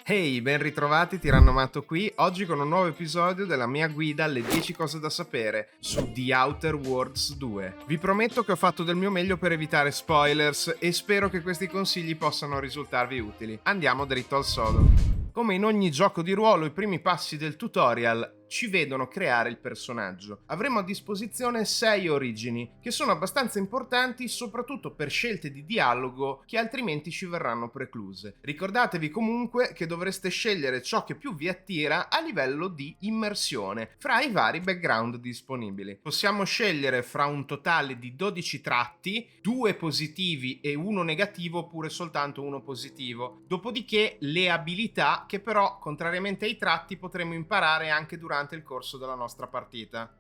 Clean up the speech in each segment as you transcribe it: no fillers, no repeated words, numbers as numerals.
Hey, ben ritrovati, Tirannomato qui, oggi con un nuovo episodio della mia guida alle 10 cose da sapere su The Outer Worlds 2. Vi prometto che ho fatto del mio meglio per evitare spoilers e spero che questi consigli possano risultarvi utili. Andiamo dritto al sodo. Come in ogni gioco di ruolo, i primi passi del tutorial ci vedono creare il personaggio. Avremo a disposizione 6 origini, che sono abbastanza importanti soprattutto per scelte di dialogo che altrimenti ci verranno precluse. Ricordatevi comunque che dovreste scegliere ciò che più vi attira a livello di immersione fra i vari background disponibili. Possiamo scegliere fra un totale di 12 tratti, 2 positivi e 1 negativo oppure soltanto 1 positivo. Dopodiché le abilità che però, contrariamente ai tratti, potremo imparare anche durante il corso della nostra partita.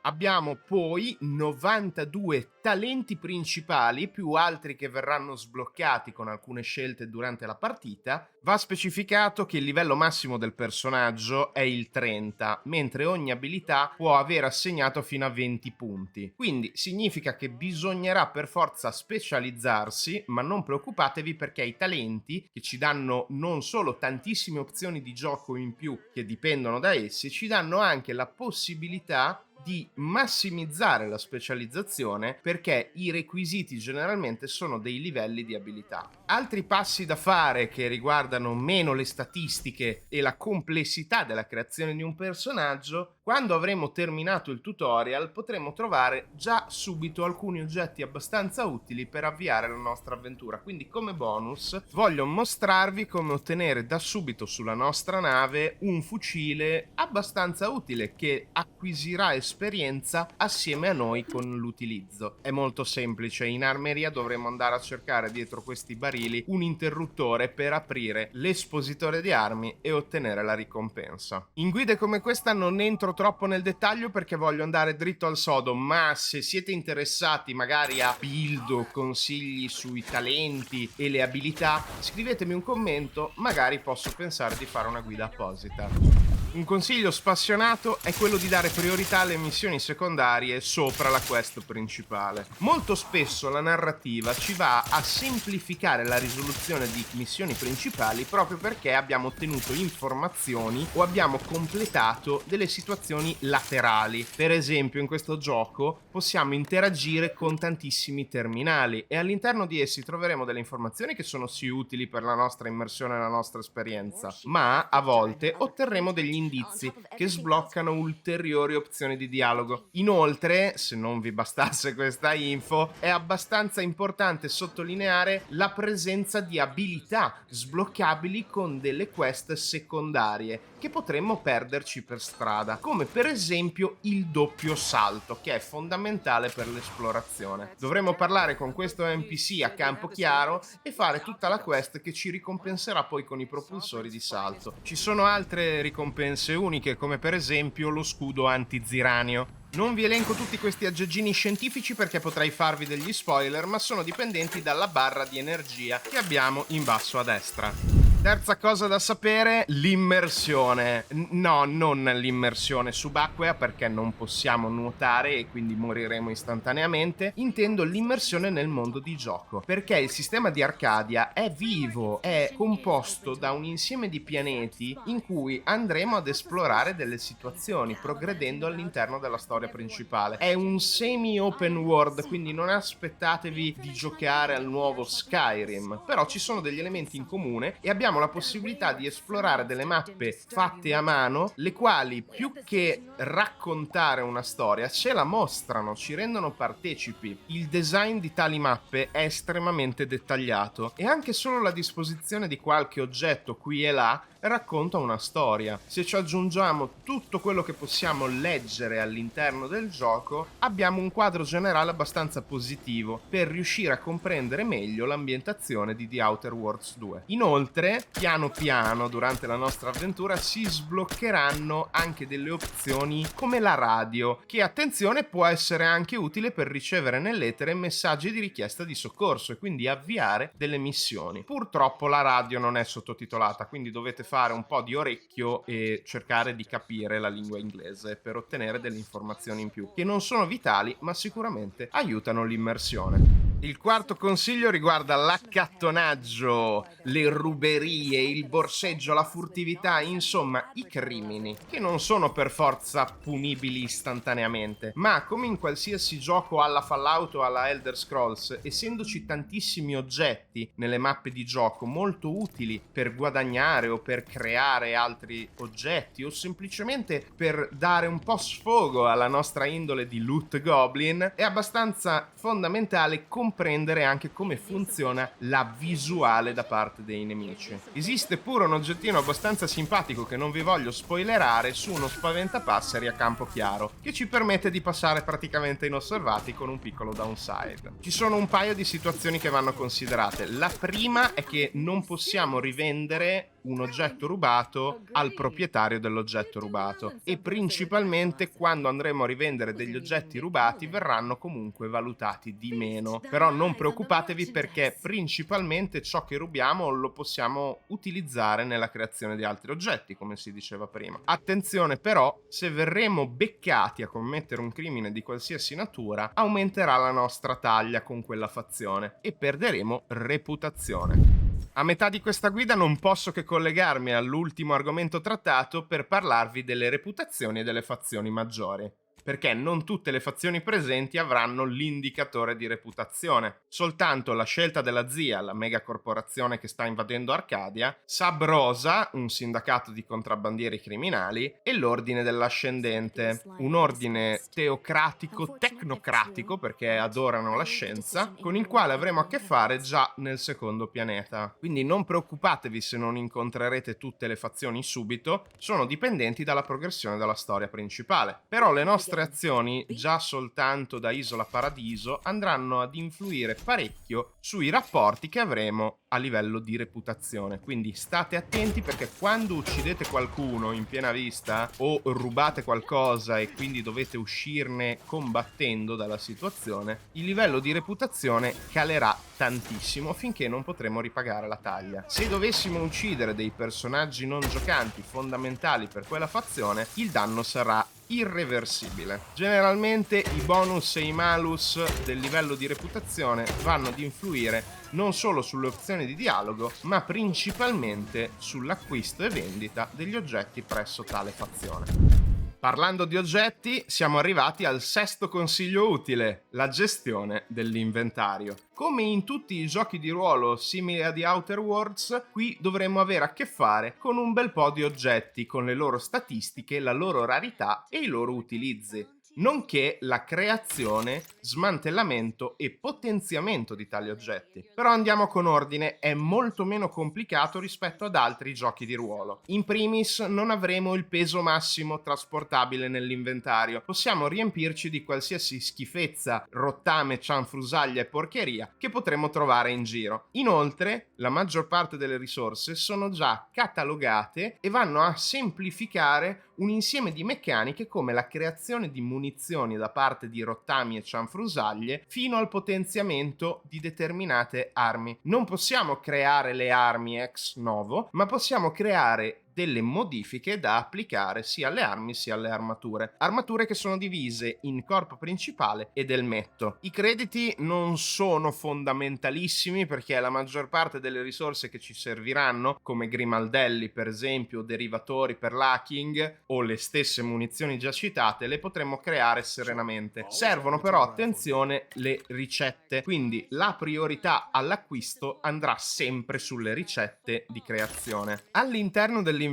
Abbiamo poi 92 talenti principali, più altri che verranno sbloccati con alcune scelte durante la partita. Va specificato che il livello massimo del personaggio è il 30, mentre ogni abilità può aver assegnato fino a 20 punti. Quindi significa che bisognerà per forza specializzarsi, ma non preoccupatevi perché i talenti, che ci danno non solo tantissime opzioni di gioco in più che dipendono da essi, ci danno anche la possibilità di massimizzare la specializzazione perché i requisiti generalmente sono dei livelli di abilità. Altri passi da fare che riguardano meno le statistiche e la complessità della creazione di un personaggio: quando avremo terminato il tutorial potremo trovare già subito alcuni oggetti abbastanza utili per avviare la nostra avventura, quindi come bonus voglio mostrarvi come ottenere da subito sulla nostra nave un fucile abbastanza utile che acquisirà esperienza assieme a noi con l'utilizzo. È molto semplice, in armeria dovremo andare a cercare dietro questi barili un interruttore per aprire l'espositore di armi e ottenere la ricompensa. In guide come questa non entro troppo nel dettaglio perché voglio andare dritto al sodo, ma se siete interessati magari a build o consigli sui talenti e le abilità, scrivetemi un commento, magari posso pensare di fare una guida apposita. Un consiglio spassionato è quello di dare priorità alle missioni secondarie sopra la quest principale. Molto spesso la narrativa ci va a semplificare la risoluzione di missioni principali proprio perché abbiamo ottenuto informazioni o abbiamo completato delle situazioni laterali. Per esempio, in questo gioco possiamo interagire con tantissimi terminali e all'interno di essi troveremo delle informazioni che sono sì utili per la nostra immersione e la nostra esperienza, ma a volte otterremo degli indizi che sbloccano ulteriori opzioni di dialogo. Inoltre, se non vi bastasse questa info, è abbastanza importante sottolineare la presenza di abilità sbloccabili con delle quest secondarie che potremmo perderci per strada, come per esempio il doppio salto, che è fondamentale per l'esplorazione. Dovremo parlare con questo NPC a campo chiaro e fare tutta la quest che ci ricompenserà poi con i propulsori di salto. Ci sono altre ricompense uniche, come per esempio lo scudo antiziranio. Non vi elenco tutti questi aggeggini scientifici perché potrei farvi degli spoiler, ma sono dipendenti dalla barra di energia che abbiamo in basso a destra. Terza cosa da sapere, l'immersione. No, non l'immersione subacquea perché non possiamo nuotare e quindi moriremo istantaneamente. Intendo l'immersione nel mondo di gioco, perché il sistema di Arcadia è vivo, è composto da un insieme di pianeti in cui andremo ad esplorare delle situazioni, progredendo all'interno della storia principale. È un semi-open world, quindi non aspettatevi di giocare al nuovo Skyrim, però ci sono degli elementi in comune e abbiamo la possibilità di esplorare delle mappe fatte a mano, le quali più che raccontare una storia ce la mostrano, ci rendono partecipi. Il design di tali mappe è estremamente dettagliato e anche solo la disposizione di qualche oggetto qui e là racconta una storia. Se ci aggiungiamo tutto quello che possiamo leggere all'interno del gioco, abbiamo un quadro generale abbastanza positivo per riuscire a comprendere meglio l'ambientazione di The Outer Worlds 2. Inoltre, piano piano durante la nostra avventura si sbloccheranno anche delle opzioni come la radio, che attenzione può essere anche utile per ricevere nell'etere messaggi di richiesta di soccorso e quindi avviare delle missioni. Purtroppo la radio non è sottotitolata, quindi dovete fare un po' di orecchio e cercare di capire la lingua inglese per ottenere delle informazioni in più, che non sono vitali ma sicuramente aiutano l'immersione. Il quarto consiglio riguarda l'accattonaggio, le ruberie, il borseggio, la furtività, insomma i crimini, che non sono per forza punibili istantaneamente, ma come in qualsiasi gioco alla Fallout o alla Elder Scrolls, essendoci tantissimi oggetti nelle mappe di gioco molto utili per guadagnare o per creare altri oggetti o semplicemente per dare un po' sfogo alla nostra indole di loot goblin, è abbastanza fondamentale comprendere anche come funziona la visuale da parte dei nemici. Esiste pure un oggettino abbastanza simpatico che non vi voglio spoilerare su uno spaventapasseri a campo chiaro, che ci permette di passare praticamente inosservati con un piccolo downside. Ci sono un paio di situazioni che vanno considerate. La prima è che non possiamo rivendere un oggetto rubato al proprietario dell'oggetto rubato, e principalmente quando andremo a rivendere degli oggetti rubati verranno comunque valutati di meno. Però non preoccupatevi, perché principalmente ciò che rubiamo lo possiamo utilizzare nella creazione di altri oggetti, come si diceva prima. Attenzione però, se verremo beccati a commettere un crimine di qualsiasi natura, aumenterà la nostra taglia con quella fazione e perderemo reputazione. A metà di questa guida non posso che collegarmi all'ultimo argomento trattato per parlarvi delle reputazioni e delle fazioni maggiori, perché non tutte le fazioni presenti avranno l'indicatore di reputazione. Soltanto la scelta della Zia, la mega corporazione che sta invadendo Arcadia, Sub Rosa, un sindacato di contrabbandieri criminali, e l'Ordine dell'Ascendente, un ordine teocratico, tecnocratico, perché adorano la scienza, con il quale avremo a che fare già nel secondo pianeta. Quindi non preoccupatevi se non incontrerete tutte le fazioni subito, sono dipendenti dalla progressione della storia principale. Però le nostre azioni, già soltanto da Isola Paradiso, andranno ad influire parecchio sui rapporti che avremo a livello di reputazione. Quindi state attenti, perché quando uccidete qualcuno in piena vista o rubate qualcosa e quindi dovete uscirne combattendo dalla situazione, il livello di reputazione calerà tantissimo finché non potremo ripagare la taglia. Se dovessimo uccidere dei personaggi non giocanti fondamentali per quella fazione, il danno sarà irreversibile. Generalmente i bonus e i malus del livello di reputazione vanno ad influire non solo sulle opzioni di dialogo, ma principalmente sull'acquisto e vendita degli oggetti presso tale fazione. Parlando di oggetti, siamo arrivati al sesto consiglio utile, la gestione dell'inventario. Come in tutti i giochi di ruolo simili a The Outer Worlds, qui dovremo avere a che fare con un bel po' di oggetti, con le loro statistiche, la loro rarità e i loro utilizzi, nonché la creazione, smantellamento e potenziamento di tali oggetti. Però andiamo con ordine, è molto meno complicato rispetto ad altri giochi di ruolo. In primis non avremo il peso massimo trasportabile nell'inventario, possiamo riempirci di qualsiasi schifezza, rottame, cianfrusaglia e porcheria che potremo trovare in giro. Inoltre, la maggior parte delle risorse sono già catalogate e vanno a semplificare un insieme di meccaniche come la creazione di munizioni da parte di rottami e cianfrusaglie fino al potenziamento di determinate armi. Non possiamo creare le armi ex novo, ma possiamo creare delle modifiche da applicare sia alle armi sia alle armature che sono divise in corpo principale ed elmetto. I crediti non sono fondamentalissimi, perché la maggior parte delle risorse che ci serviranno, come grimaldelli per esempio, derivatori per l'hacking o le stesse munizioni già citate, le potremo creare serenamente. Servono però, attenzione, le ricette, quindi la priorità all'acquisto andrà sempre sulle ricette di creazione. All'interno dell'inventario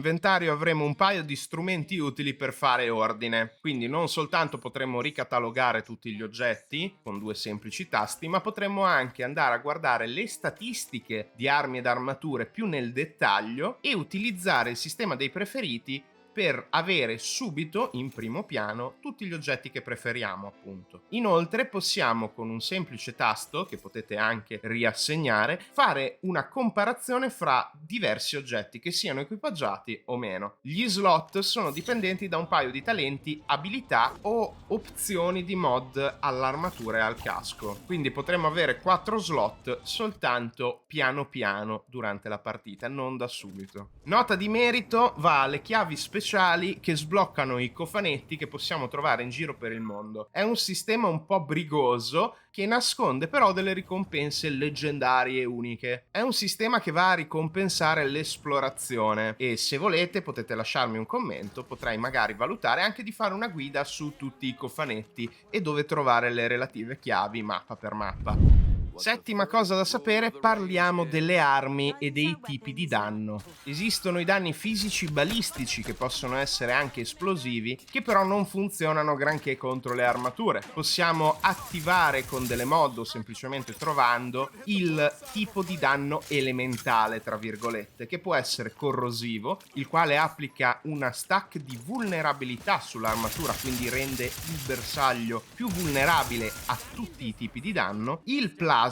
avremo un paio di strumenti utili per fare ordine, quindi non soltanto potremo ricatalogare tutti gli oggetti con due semplici tasti, ma potremo anche andare a guardare le statistiche di armi ed armature più nel dettaglio e utilizzare il sistema dei preferiti per avere subito in primo piano tutti gli oggetti che preferiamo, appunto. Inoltre possiamo, con un semplice tasto che potete anche riassegnare, fare una comparazione fra diversi oggetti, che siano equipaggiati o meno. Gli slot sono dipendenti da un paio di talenti, abilità o opzioni di mod all'armatura e al casco, quindi potremo avere 4 slot soltanto piano piano durante la partita, non da subito. Nota di merito va alle chiavi speciali speciali che sbloccano i cofanetti che possiamo trovare in giro per il mondo. È un sistema un po' brigoso che nasconde però delle ricompense leggendarie e uniche. È un sistema che va a ricompensare l'esplorazione e se volete potete lasciarmi un commento, potrei magari valutare anche di fare una guida su tutti i cofanetti e dove trovare le relative chiavi mappa per mappa. Settima cosa da sapere, parliamo delle armi e dei tipi di danno. Esistono i danni fisici balistici che possono essere anche esplosivi, che però non funzionano granché contro le armature. Possiamo attivare con delle mod o semplicemente trovando il tipo di danno elementale, tra virgolette, che può essere corrosivo, il quale applica una stack di vulnerabilità sull'armatura, quindi rende il bersaglio più vulnerabile a tutti i tipi di danno. Il plasma,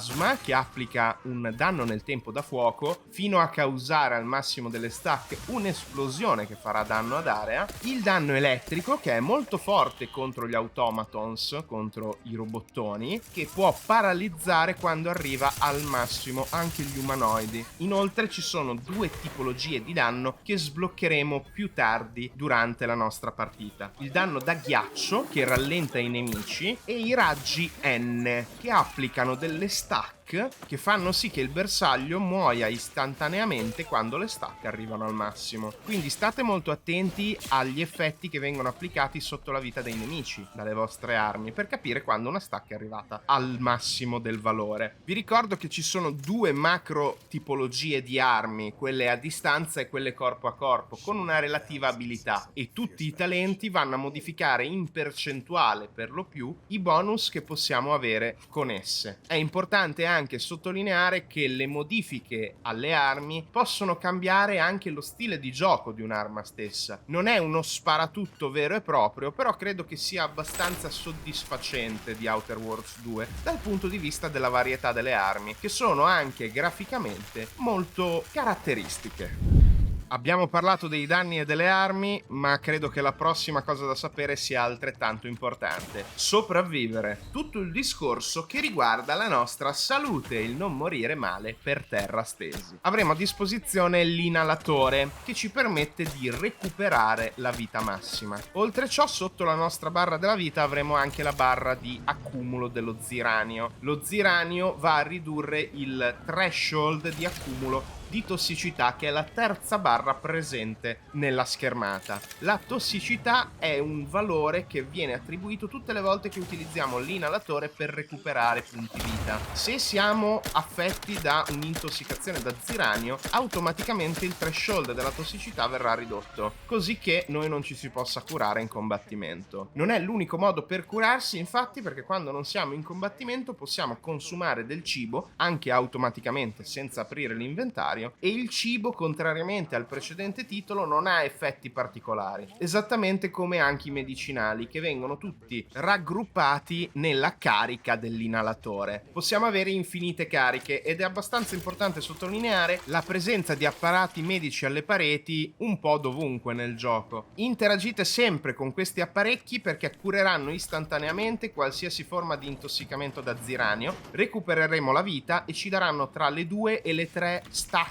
che applica un danno nel tempo da fuoco fino a causare al massimo delle stack un'esplosione che farà danno ad area. Il danno elettrico, che è molto forte contro gli automatons, contro i robottoni, che può paralizzare quando arriva al massimo anche gli umanoidi. Inoltre ci sono due tipologie di danno che sbloccheremo più tardi durante la nostra partita: il danno da ghiaccio, che rallenta i nemici, e i raggi N, che applicano delle stack che fanno sì che il bersaglio muoia istantaneamente quando le stack arrivano al massimo. Quindi state molto attenti agli effetti che vengono applicati sotto la vita dei nemici dalle vostre armi per capire quando una stack è arrivata al massimo del valore. Vi ricordo che ci sono due macro tipologie di armi, quelle a distanza e quelle corpo a corpo, con una relativa abilità, e tutti i talenti vanno a modificare in percentuale per lo più i bonus che possiamo avere con esse. È importante anche sottolineare che le modifiche alle armi possono cambiare anche lo stile di gioco di un'arma stessa. Non è uno sparatutto vero e proprio, però credo che sia abbastanza soddisfacente di Outer Worlds 2 dal punto di vista della varietà delle armi, che sono anche graficamente molto caratteristiche. Abbiamo parlato dei danni e delle armi, ma credo che la prossima cosa da sapere sia altrettanto importante: sopravvivere. Tutto il discorso che riguarda la nostra salute e il non morire male per terra stesi. Avremo a disposizione l'inalatore, che ci permette di recuperare la vita massima. Oltre ciò, sotto la nostra barra della vita avremo anche la barra di accumulo dello ziranio. Lo ziranio va a ridurre il threshold di accumulo di tossicità, che è la terza barra presente nella schermata. La tossicità è un valore che viene attribuito tutte le volte che utilizziamo l'inalatore per recuperare punti vita. Se siamo affetti da un'intossicazione da ziranio, automaticamente il threshold della tossicità verrà ridotto, così che noi non ci si possa curare in combattimento. Non è l'unico modo per curarsi, infatti, perché quando non siamo in combattimento possiamo consumare del cibo anche automaticamente senza aprire l'inventario, e il cibo, contrariamente al precedente titolo, non ha effetti particolari, esattamente come anche i medicinali, che vengono tutti raggruppati nella carica dell'inalatore. Possiamo avere infinite cariche ed è abbastanza importante sottolineare la presenza di apparati medici alle pareti un po' dovunque nel gioco. Interagite sempre con questi apparecchi perché cureranno istantaneamente qualsiasi forma di intossicamento da ziranio, recupereremo la vita e ci daranno tra le 2 e le 3 stack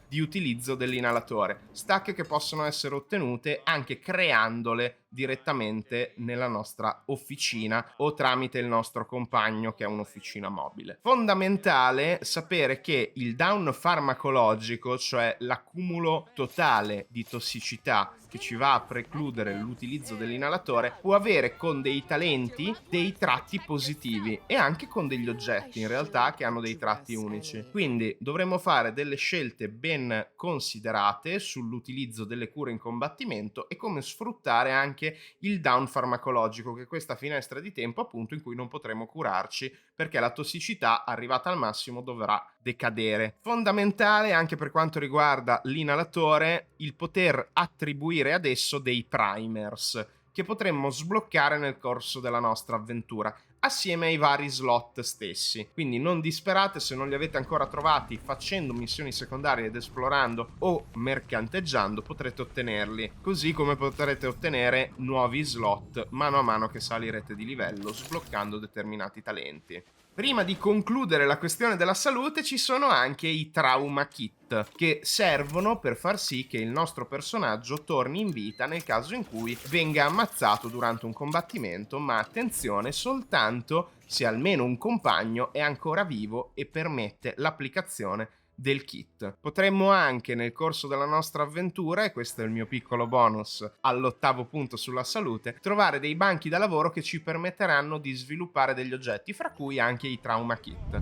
di utilizzo dell'inalatore, stack che possono essere ottenute anche creandole direttamente nella nostra officina o tramite il nostro compagno che è un'officina mobile. Fondamentale sapere che il down farmacologico, cioè l'accumulo totale di tossicità che ci va a precludere l'utilizzo dell'inalatore, può avere con dei talenti dei tratti positivi e anche con degli oggetti in realtà che hanno dei tratti unici. Quindi dovremo fare delle scelte ben considerate sull'utilizzo delle cure in combattimento e come sfruttare anche il down farmacologico, che è questa finestra di tempo appunto in cui non potremo curarci perché la tossicità arrivata al massimo dovrà decadere. Fondamentale anche per quanto riguarda l'inalatore il poter attribuire ad esso dei primers che potremmo sbloccare nel corso della nostra avventura assieme ai vari slot stessi. Quindi non disperate se non li avete ancora trovati. Facendo missioni secondarie ed esplorando o mercanteggiando potrete ottenerli, così come potrete ottenere nuovi slot mano a mano che salirete di livello sbloccando determinati talenti. Prima di concludere la questione della salute ci sono anche i trauma kit, che servono per far sì che il nostro personaggio torni in vita nel caso in cui venga ammazzato durante un combattimento, ma attenzione, soltanto se almeno un compagno è ancora vivo e permette l'applicazione del kit. Potremmo anche nel corso della nostra avventura, e questo è il mio piccolo bonus all'8° punto sulla salute, trovare dei banchi da lavoro che ci permetteranno di sviluppare degli oggetti, fra cui anche i trauma kit.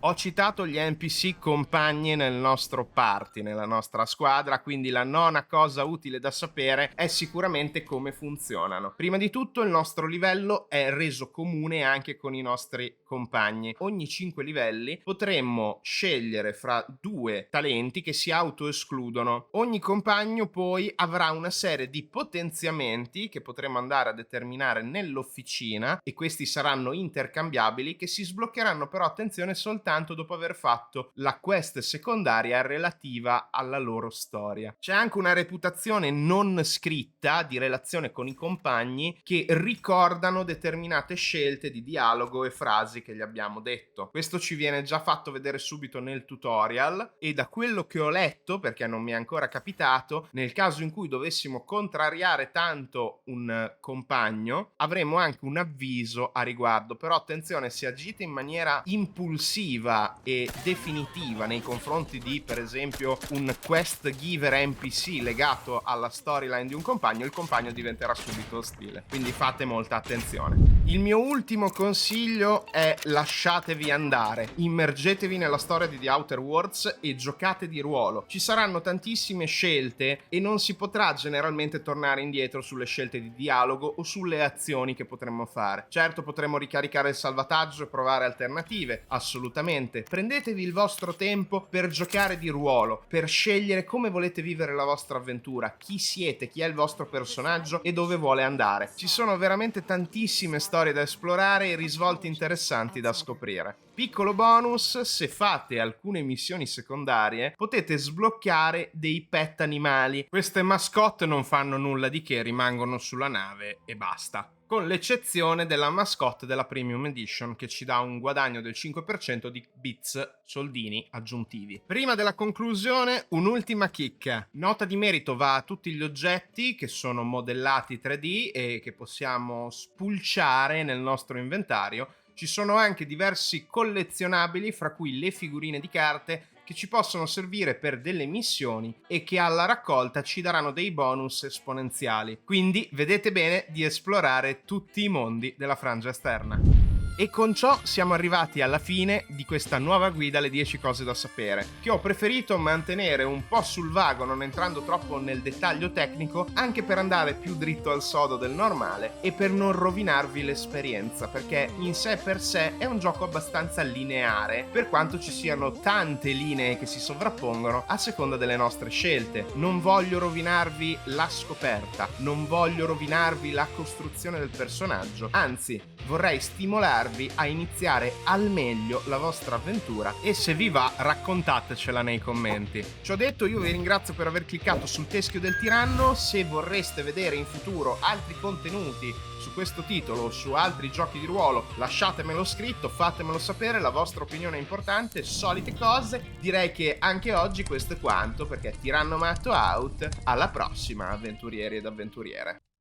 Ho citato gli NPC compagni nel nostro party, nella nostra squadra, quindi la nona cosa utile da sapere è sicuramente come funzionano. Prima di tutto il nostro livello è reso comune anche con i nostri compagni. Ogni 5 livelli potremmo scegliere fra 2 talenti che si autoescludono. Ogni compagno poi avrà una serie di potenziamenti che potremo andare a determinare nell'officina, e questi saranno intercambiabili, che si sbloccheranno però, attenzione, soltanto dopo aver fatto la quest secondaria relativa alla loro storia. C'è anche una reputazione non scritta di relazione con i compagni che ricordano determinate scelte di dialogo e frasi che gli abbiamo detto. Questo ci viene già fatto vedere subito nel tutorial, e da quello che ho letto, perché non mi è ancora capitato, nel caso in cui dovessimo contrariare tanto un compagno avremo anche un avviso a riguardo. Però attenzione, se agite in maniera impulsiva e definitiva nei confronti di, per esempio, un quest giver NPC legato alla storyline di un compagno, il compagno diventerà subito ostile, quindi fate molta attenzione. Il mio ultimo consiglio è: lasciatevi andare, immergetevi nella storia di The Outer Worlds e giocate di ruolo. Ci saranno tantissime scelte e non si potrà generalmente tornare indietro sulle scelte di dialogo o sulle azioni che potremmo fare. Certo, potremmo ricaricare il salvataggio e provare alternative, assolutamente. Prendetevi il vostro tempo per giocare di ruolo, per scegliere come volete vivere la vostra avventura, chi siete, chi è il vostro personaggio e dove vuole andare. Ci sono veramente tantissime storie da esplorare e risvolti interessanti da scoprire. Piccolo bonus: se fate alcune missioni secondarie potete sbloccare dei pet animali. Queste mascotte non fanno nulla di che, rimangono sulla nave e basta, con l'eccezione della mascotte della Premium Edition, che ci dà un guadagno del 5% di bits, soldini aggiuntivi. Prima della conclusione, un'ultima chicca. Nota di merito va a tutti gli oggetti che sono modellati 3D e che possiamo spulciare nel nostro inventario. Ci sono anche diversi collezionabili, fra cui le figurine di carte, che ci possono servire per delle missioni e che alla raccolta ci daranno dei bonus esponenziali. Quindi vedete bene di esplorare tutti i mondi della frangia esterna. E con ciò siamo arrivati alla fine di questa nuova guida alle 10 cose da sapere, che ho preferito mantenere un po' sul vago, non entrando troppo nel dettaglio tecnico, anche per andare più dritto al sodo del normale e per non rovinarvi l'esperienza, perché in sé per sé è un gioco abbastanza lineare, per quanto ci siano tante linee che si sovrappongono a seconda delle nostre scelte. Non voglio rovinarvi la scoperta, non voglio rovinarvi la costruzione del personaggio, anzi vorrei stimolarvi a iniziare al meglio la vostra avventura, e se vi va raccontatecela nei commenti. Ciò detto, io vi ringrazio per aver cliccato sul teschio del tiranno. Se vorreste vedere in futuro altri contenuti su questo titolo o su altri giochi di ruolo, lasciatemelo scritto, fatemelo sapere, la vostra opinione è importante. Solite cose, direi che anche oggi questo è quanto, perché Tirannomato out, alla prossima avventurieri ed avventuriere.